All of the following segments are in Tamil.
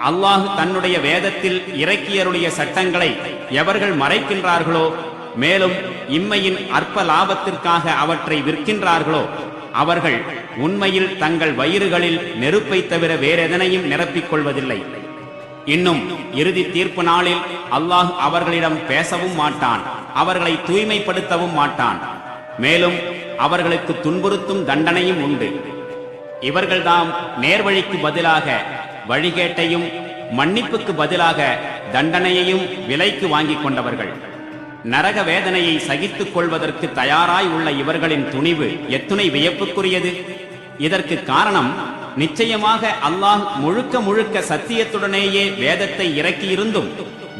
அல்லாஹ் தன்னுடைய வேதத்தில் இறக்கியருடைய சட்டங்களை எவர்கள் மறைக்கின்றார்களோ, மேலும் இம்மையின் அற்ப லாபத்திற்காக அவற்றை விற்கின்றார்களோ, அவர்கள் உண்மையில் தங்கள் வயிறுகளில் நெருப்பை தவிர வேறெதனையும் நிரப்பிக் கொள்வதில்லை. இன்னும் இறுதி தீர்ப்பு நாளில் அல்லாஹ் அவர்களிடம் பேசவும் மாட்டான், அவர்களை தூய்மைப்படுத்தவும் மாட்டான். மேலும் அவர்களுக்கு துன்புறுத்தும் தண்டனையும் உண்டு. இவர்கள்தாம் நேர்வழிக்கு பதிலாக வழிகேட்டையும் மன்னிப்புக்கு பதிலாக தண்டனையையும் விலைக்கு வாங்கிக் கொண்டவர்கள். நரக வேதனையை சகித்துக் கொள்வதற்கு தயாராய் உள்ள இவர்களின் துணிவு எத்துணை வியப்புக்குரியது! இதற்கு காரணம், நிச்சயமாக அல்லாஹ் முழுக்க முழுக்க சத்தியத்துடனேயே வேதத்தை இறக்கியிருந்தும்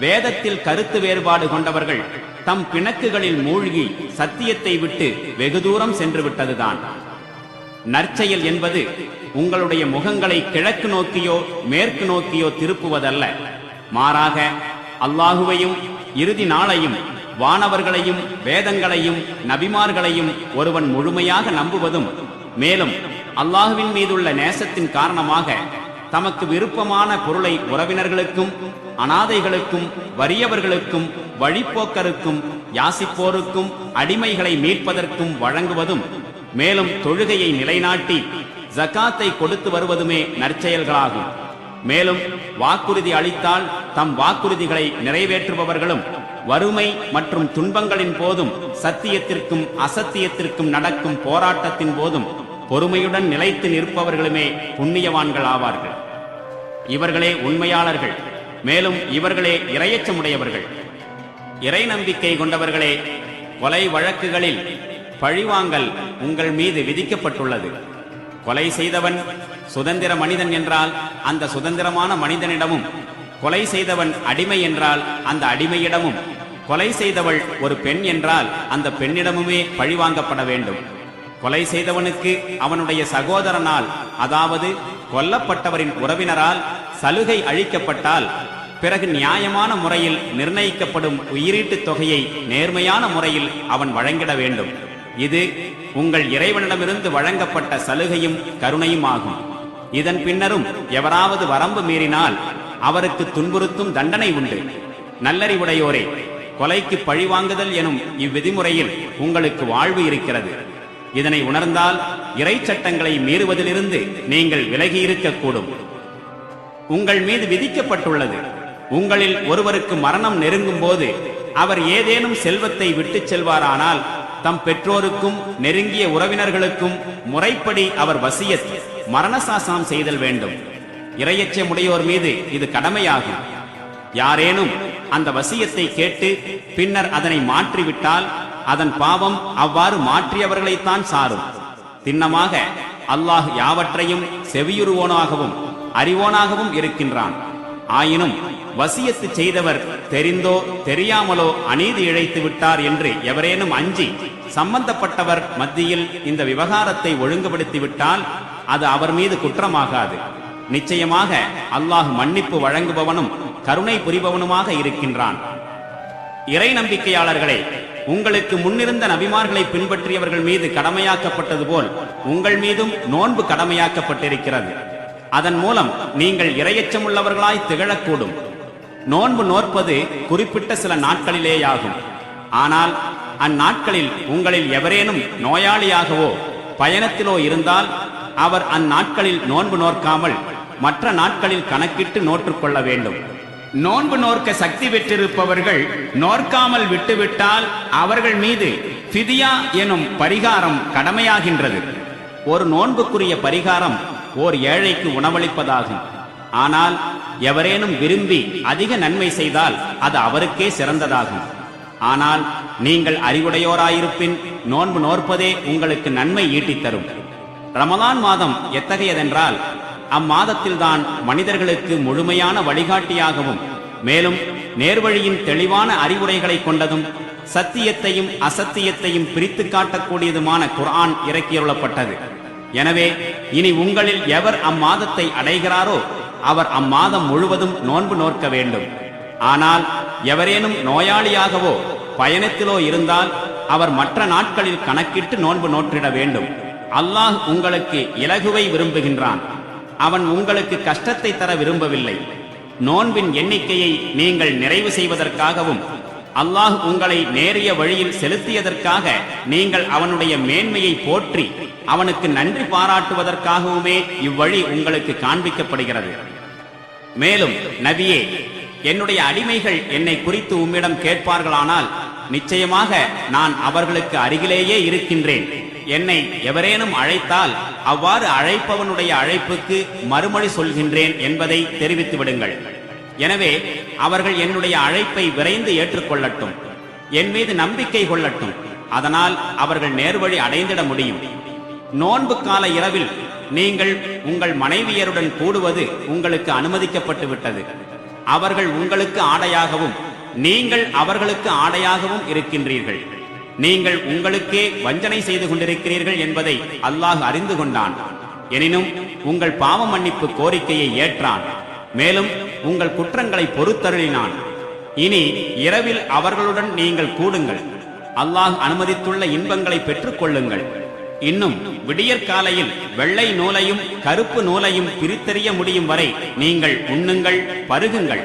வேதத்தில் கருத்து வேறுபாடு கொண்டவர்கள் தம் பிணக்குகளில் மூழ்கி சத்தியத்தை விட்டு வெகு தூரம் சென்று விட்டதுதான். நற்செயல் என்பது உங்களுடைய முகங்களை கிழக்கு நோக்கியோ மேற்கு நோக்கியோ திருப்புவதல்ல. மாறாக அல்லாஹுவையும் இறுதி நாளையும் வானவர்களையும் வேதங்களையும் நபிமார்களையும் ஒருவன் முழுமையாக நம்புவதும், மேலும் அல்லாஹுவின் மீதுள்ள நேசத்தின் காரணமாக தமக்கு விருப்பமான பொருளை உறவினர்களுக்கும் அனாதைகளுக்கும் வறியவர்களுக்கும் வழிப்போக்கருக்கும் யாசிப்போருக்கும் அடிமைகளை மீட்பதற்கும் வழங்குவதும், மேலும் தொழுகையை நிலைநாட்டி ஜகாத்தை கொடுத்து வருவதுமே நற்செயல்களாகும். மேலும் வாக்குறுதி அளித்தால் தம் வாக்குறுதிகளை நிறைவேற்றுபவர்களும், வறுமை மற்றும் துன்பங்களின் போதும் சத்தியத்திற்கும் அசத்தியத்திற்கும் நடக்கும் போராட்டத்தின் போதும் பொறுமையுடன் நிலைத்து நிற்பவர்களுமே புண்ணியவான்கள் ஆவார்கள். இவர்களே உண்மையாளர்கள், மேலும் இவர்களே இறையச்சமுடையவர்கள். இறை நம்பிக்கை கொண்டவர்களே, கொலை வழக்குகளில் பழிவாங்கல் உங்கள் மீது விதிக்கப்பட்டுள்ளது. கொலை செய்தவன் சுதந்திர மனிதன் என்றால் அந்த சுதந்திரமான மனிதனிடமும், கொலை செய்தவன் அடிமை என்றால் அந்த அடிமையிடமும், கொலை செய்தவள் ஒரு பெண் என்றால் அந்த பெண்ணிடமுமே பழிவாங்கப்பட வேண்டும். கொலை செய்தவனுக்கு அவனுடைய சகோதரனால், அதாவது கொல்லப்பட்டவரின் உறவினரால் சலுகை அளிக்கப்பட்டால் பிறகு நியாயமான முறையில் நிர்ணயிக்கப்படும் உயிரீட்டுத் தொகையை நேர்மையான முறையில் அவன் வழங்கிட வேண்டும். இது உங்கள் இறைவனிடமிருந்து வழங்கப்பட்ட சலுகையும் கருணையும் ஆகும். இதன் பின்னரும் எவராவது வரம்பு மீறினால் அவருக்கு துன்புறுத்தும் தண்டனை உண்டு. நல்லறிவுடையோரே, கொலைக்கு பழிவாங்குதல் எனும் இவ்விதிமுறையில் உங்களுக்கு வாழ்வு இருக்கிறது. இதனை உணர்ந்தால் இறை சட்டங்களை மீறுவதிலிருந்து நீங்கள் விலகியிருக்கக்கூடும். உங்கள் மீது விதிக்கப்பட்டுள்ளது, உங்களில் ஒருவருக்கு மரணம் நெருங்கும் போது அவர் ஏதேனும் செல்வத்தை விட்டுச் செல்வாரானால் தம் பெற்றோருக்கும் நெருங்கிய உறவினர்களுக்கும் முறைப்படி அவர் வசியத் மரணசாசனம் செய்தல் வேண்டும். இறையச்சமுடையோர் மீது இது கடமையாகும். யாரேனும் அந்த வசியத்தை கேட்டு பின்னர் அதனை மாற்றிவிட்டால் அதன் பாவம் அவ்வாறு மாற்றியவர்களைத்தான் சாரும். திண்ணமாக அல்லாஹ் யாவற்றையும் செவியுறுவோனாகவும் அறிவோனாகவும் இருக்கின்றான். ஆயினும் வசியத்து செய்தவர் தெரிந்தோ தெரியாமலோ அநீதி இழைத்து விட்டார் என்று எவரேனும் அஞ்சி சம்பந்தப்பட்டவர் மத்தியில் இந்த விவகாரத்தை ஒழுங்குபடுத்திவிட்டால் அது அவர் மீது குற்றமாகாது. நிச்சயமாக அல்லாஹ் மன்னிப்பு வழங்குபவனும் கருணை புரிபவனுமாக இருக்கின்றான். இறை நம்பிக்கையாளர்களே, உங்களுக்கு முன்னிருந்த நபிமார்களை பின்பற்றியவர்கள் மீது கடமையாக்கப்பட்டது போல் உங்கள் மீதும் நோன்பு கடமையாக்கப்பட்டிருக்கிறது. அதன் மூலம் நீங்கள் இறையச்சமுள்ளவர்களாய் திகழக்கூடும். நோன்பு நோற்பது குறிப்பிட்ட சில நாட்களிலேயாகும். ஆனால் அந்நாட்களில் உங்களில் எவரேனும் நோயாளியாகவோ பயணத்திலோ இருந்தால் அவர் அந்நாட்களில் நோன்பு நோற்காமல் மற்ற நாட்களில் கணக்கிட்டு நோற்றுக்கொள்ள வேண்டும். நோன்பு நோற்க சக்தி பெற்றிருப்பவர்கள் நோற்காமல் விட்டுவிட்டால் அவர்கள் மீது ஃபிதியா எனும் பரிகாரம் கடமையாகின்றது. ஒரு நோன்புக்குரிய பரிகாரம் ஓர் ஏழைக்கு உணவளிப்பதாகும். ஆனால் எவரேனும் விரும்பி அதிக நன்மை செய்தால் அது அவருக்கே சிறந்ததாகும். ஆனால் நீங்கள் அறிவுடையோராயிருப்பின் நோன்பு நோற்பதே உங்களுக்கு நன்மை ஈட்டித்தரும். ரமலான் மாதம் எத்தகையதென்றால் அம்மாதத்தில்தான் மனிதர்களுக்கு முழுமையான வழிகாட்டியாகவும், மேலும் நேர்வழியின் தெளிவான அறிவுரைகளை கொண்டதும் சத்தியத்தையும் அசத்தியத்தையும் பிரித்து காட்டக்கூடியதுமான குர்ஆன் இறக்கியுள்ளப்பட்டது. எனவே இனி உங்களில் எவர் அம்மாதத்தை அடைகிறாரோ அவர் அம்மாதம் முழுவதும் நோன்பு நோற்க வேண்டும். ஆனால் எவரேனும் நோயாளியாகவோ பயணத்திலோ இருந்தால் அவர் மற்ற நாட்களில் கணக்கிட்டு நோன்பு நோற்றிட வேண்டும். அல்லாஹ் உங்களுக்கு இலகுவை விரும்புகின்றான். அவன் உங்களுக்கு கஷ்டத்தை தர விரும்பவில்லை. நோன்பின் எண்ணிக்கையை நீங்கள் நிறைவு செய்வதற்காகவும் அல்லாஹ் உங்களை நேரிய வழியில் செலுத்தியதற்காக நீங்கள் அவனுடைய மேன்மையை போற்றி அவனுக்கு நன்றி பாராட்டுவதற்காகவுமே இவ்வழி உங்களுக்கு காண்பிக்கப்படுகிறது. மேலும் நபியே, என்னுடைய அடிமைகள் என்னை குறித்து உம்மிடம் கேட்பார்களானால் நிச்சயமாக நான் அவர்களுக்கு அருகிலேயே இருக்கின்றேன். என்னை எவரேனும் அழைத்தால் அவ்வாறு அழைப்பவனுடைய அழைப்புக்கு மறுமொழி சொல்கின்றேன் என்பதை தெரிவித்து விடுங்கள். எனவே அவர்கள் என்னுடைய அழைப்பை விரைந்து ஏற்றுக்கொள்ளட்டும், என் மீது நம்பிக்கை கொள்ளட்டும். அதனால் அவர்கள் நேர்வழி அடைந்திட முடியும். நோன்பு கால இரவில் நீங்கள் உங்கள் மனைவியருடன் கூடுவது உங்களுக்கு அனுமதிக்கப்பட்டு விட்டது. அவர்கள் உங்களுக்கு ஆடையாகவும் நீங்கள் அவர்களுக்கு ஆடையாகவும் இருக்கின்றீர்கள். நீங்கள் உங்களுக்கே வஞ்சனை செய்து கொண்டிருக்கிறீர்கள் என்பதை அல்லாஹ் அறிந்து கொண்டான். எனினும் உங்கள் பாவ மன்னிப்பு கோரிக்கையை ஏற்றான். மேலும் உங்கள் குற்றங்களை பொறுத்தருளினான். இனி இரவில் அவர்களுடன் நீங்கள் கூடுங்கள். அல்லாஹ் அனுமதித்துள்ள இன்பங்களை பெற்றுக் கொள்ளுங்கள். இன்னும் விடியற்காலையில் வெள்ளை நூலையும் கருப்பு நூலையும் பிரித்தறிய முடியும் வரை நீங்கள் உண்ணுங்கள், பருகுங்கள்.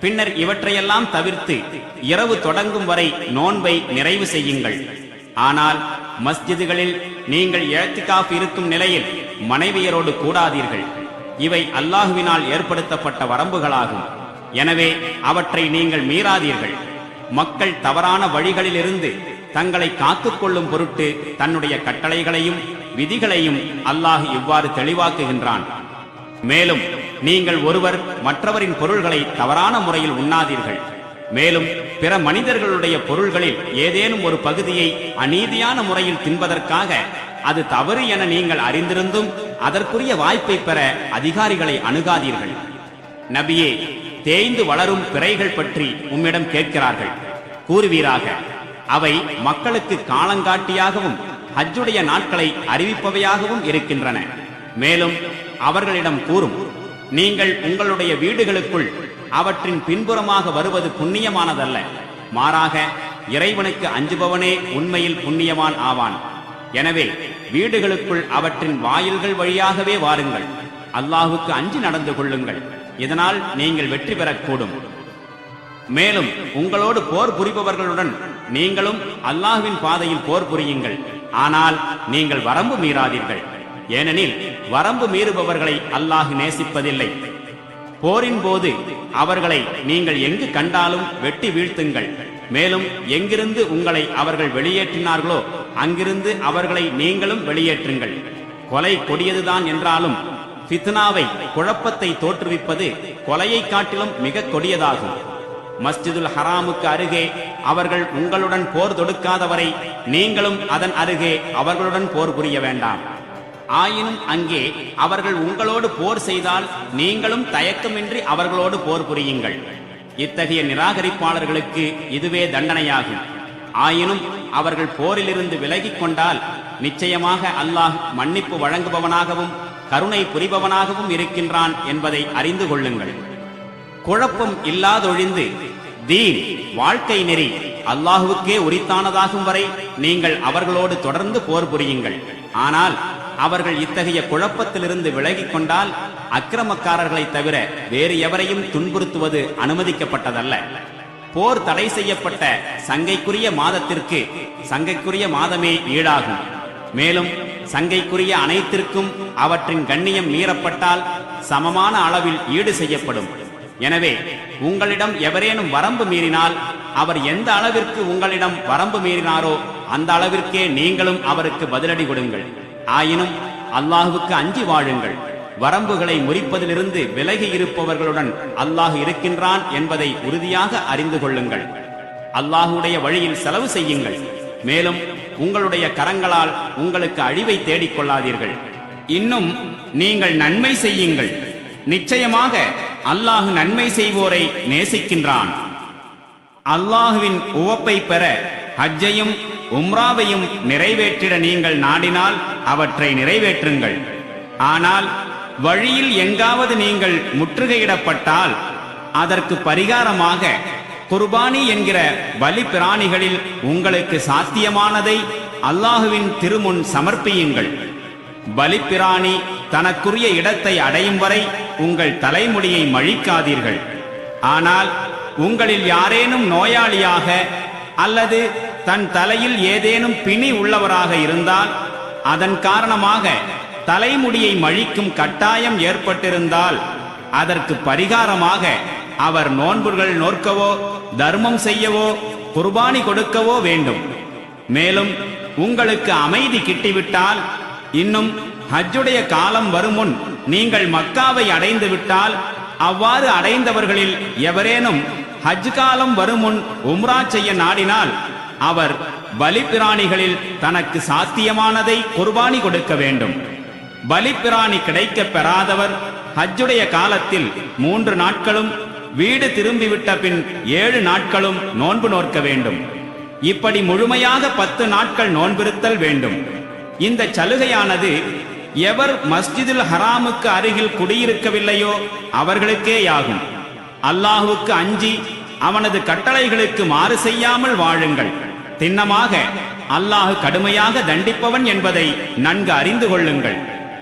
பின்னர் இவற்றையெல்லாம் தவிர்த்து இரவு தொடங்கும் வரை நோன்பை நிறைவு செய்யுங்கள். ஆனால் மஸ்ஜிதுகளில் நீங்கள் இஅ்திகாஃப் இருக்கும் நிலையில் மனைவியரோடு கூடாதீர்கள். இவை அல்லாஹுவினால் ஏற்படுத்தப்பட்ட வரம்புகளாகும். எனவே அவற்றை நீங்கள் மீறாதீர்கள். மக்கள் தவறான வழிகளிலிருந்து தங்களை காத்துக்கொள்ளும் பொருட்டு தன்னுடைய கட்டளைகளையும் விதிகளையும் அல்லாஹ் இவ்வாறு தெளிவாக்குகின்றான். மேலும் நீங்கள் ஒருவர் மற்றவரின் பொருள்களை தவறான முறையில் உண்ணாதீர்கள். மேலும் பிற மனிதர்களுடைய பொருள்களில் ஏதேனும் ஒரு பகுதியை அநீதியான முறையில் தின்பதற்காக அது தவறு என நீங்கள் அறிந்திருந்தும் அதற்குரிய வாய்ப்பை பெற அதிகாரிகளை அணுகாதீர்கள். நபியே, தேய்ந்து வளரும் பிறைகள் பற்றி உம்மிடம் கேட்கிறார்கள். கூறுவீராக, அவை மக்களுக்கு காலங்காட்டியாகவும் ஹஜ்ஜுடைய நாட்களை அறிவிப்பவையாகவும் இருக்கின்றன. மேலும் அவர்களிடம் கூறும், நீங்கள் உங்களுடைய வீடுகளுக்குள் அவற்றின் பின்புறமாக வருவது புண்ணியமானதல்ல. மாறாக இறைவனுக்கு அஞ்சுபவனே உண்மையில் புண்ணியவான் ஆவான். எனவே வீடுகளுக்குள் அவற்றின் வாயில்கள் வழியாகவே வாருங்கள். அல்லாஹுக்கு அஞ்சி நடந்து கொள்ளுங்கள். இதனால் நீங்கள் வெற்றி பெறக்கூடும். மேலும் உங்களோடு போர் புரிபவர்களுடன் நீங்களும் அல்லாஹ்வின் பாதையில் போர் புரியுங்கள். ஆனால் நீங்கள் வரம்பு மீறாதீர்கள். ஏனெனில் வரம்பு மீறுபவர்களை அல்லாஹ் நேசிப்பதில்லை. போரின் போது அவர்களை நீங்கள் எங்கு கண்டாலும் வெட்டி வீழ்த்துங்கள். மேலும் எங்கிருந்து உங்களை அவர்கள் வெளியேற்றினார்களோ அங்கிருந்து அவர்களை நீங்களும் வெளியேற்றுங்கள். கொலை கொடியதுதான் என்றாலும் ஃபித்னாவை, குழப்பத்தை தோற்றுவிப்பது கொலையை காட்டிலும் மிக கொடியதாகும். மஸ்ஜிதுல் ஹராமுக்கு அருகே அவர்கள் உங்களுடன் போர் தொடுக்காதவரை நீங்களும் அதன் அருகே அவர்களுடன் போர் புரிய வேண்டாம். ஆயினும் அங்கே அவர்கள் உங்களோடு போர் செய்தால் நீங்களும் தயக்கமின்றி அவர்களோடு போர் புரியுங்கள். இத்தகைய நிராகரிப்பாளர்களுக்கு இதுவே தண்டனையாகும். ஆயினும் அவர்கள் போரிலிருந்து விலகிக் கொண்டால் நிச்சயமாக அல்லாஹ் மன்னிப்பு வழங்குபவனாகவும் கருணை புரிபவனாகவும் இருக்கின்றான் என்பதை அறிந்து கொள்ளுங்கள். குழப்பம் இல்லாதொழிந்து தீன், வாழ்க்கை நெறி அல்லாஹுவுக்கே உரித்தானதாகும் வரை நீங்கள் அவர்களோடு தொடர்ந்து போர் புரியுங்கள். ஆனால் அவர்கள் இத்தகைய குழப்பத்திலிருந்து விலகிக் கொண்டால் அக்கிரமக்காரர்களை தவிர வேறு எவரையும் துன்புறுத்துவது அனுமதிக்கப்பட்டதல்ல. போர் தடை செய்யப்பட்ட சங்கைக்குரிய மாதத்திற்கு சங்கைக்குரிய மாதமே ஈடாகும். மேலும் சங்கைக்குரிய அனைத்திற்கும் அவற்றின் கண்ணியம் மீறப்பட்டால் சமமான அளவில் ஈடு செய்யப்படும். எனவே உங்களிடம் எவரேனும் வரம்பு மீறினால் அவர் எந்த அளவிற்கு உங்களிடம் வரம்பு மீறினாரோ அந்த அளவிற்கே நீங்களும் அவருக்கு பதிலடி கொடுங்கள். ஆயினும் அல்லாஹுவுக்கு அஞ்சி வாழுங்கள். வரம்புகளை முறிப்பதிலிருந்து விலகி இருப்பவர்களுடன் அல்லாஹ் இருக்கின்றான் என்பதை உறுதியாக அறிந்து கொள்ளுங்கள். அல்லாஹுடைய வழியில் செலவு செய்யுங்கள். மேலும் உங்களுடைய கரங்களால் உங்களுக்கு அழிவை தேடிக் கொள்ளாதீர்கள். இன்னும் நீங்கள் நன்மை செய்யுங்கள். நிச்சயமாக அல்லாஹ் நன்மை செய்வோரை நேசிக்கின்றான். அல்லாஹுவின் உவப்பை பெற ஹஜ்ஜையும் உம்ராவையும் நிறைவேற்றிட நீங்கள் நாடினால் அவற்றை நிறைவேற்றுங்கள். ஆனால் வழியில் எங்காவது நீங்கள் முற்றுகையிடப்பட்டால் அதற்கு பரிகாரமாக குர்பானி என்கிற பலி பிராணிகளில் உங்களுக்கு சாத்தியமானதை அல்லாஹுவின் திருமுன் சமர்ப்பியுங்கள். பலிப்பிராணி தனக்குரிய இடத்தை அடையும் வரை உங்கள் தலைமுடியை மழிக்காதீர்கள். ஆனால் உங்களில் யாரேனும் நோயாளியாக அல்லது தன் தலையில் ஏதேனும் பிணி உள்ளவராக இருந்தால், அதன் காரணமாக தலைமுடியை மழிக்கும் கட்டாயம் ஏற்பட்டிருந்தால், அதற்கு பரிகாரமாக அவர் நோன்புகள் நோற்கவோ தர்மம் செய்யவோ குர்பானி கொடுக்கவோ வேண்டும். மேலும் உங்களுக்கு அமைதி கிட்டிவிட்டால், இன்னும் ஹஜ்ஜுடைய காலம் வரும் முன் நீங்கள் மக்காவை அடைந்து விட்டால், அவ்வாறு அடைந்தவர்களில் எவரேனும் ஹஜ் காலம் வரும் முன் உம்ரா செய்ய நாடினால், அவர் பலிப்பிராணிகளில் தனக்கு சாத்தியமானதை குர்பானி கொடுக்க வேண்டும். பலிப்பிராணி கிடைக்கப் பெறாதவர் ஹஜ்ஜுடைய காலத்தில் 3 நாட்களும் வீடு திரும்பிவிட்ட பின் 7 நாட்களும் நோன்பு நோற்க வேண்டும். இப்படி முழுமையாக 10 நாட்கள் நோன்பிருத்தல் வேண்டும். இந்த சலுகையானது எவர் மஸ்ஜிதுல் ஹராமுக்கு அருகில் குடியிருக்கவில்லையோ அவர்களுக்கேயாகும். அல்லாஹுவுக்கு அஞ்சி அவனது கட்டளைகளுக்கு மாறு செய்யாமல் வாழுங்கள். திண்ணமாக அல்லாஹ் கடுமையாக தண்டிப்பவன் என்பதை நன்கு அறிந்து கொள்ளுங்கள்.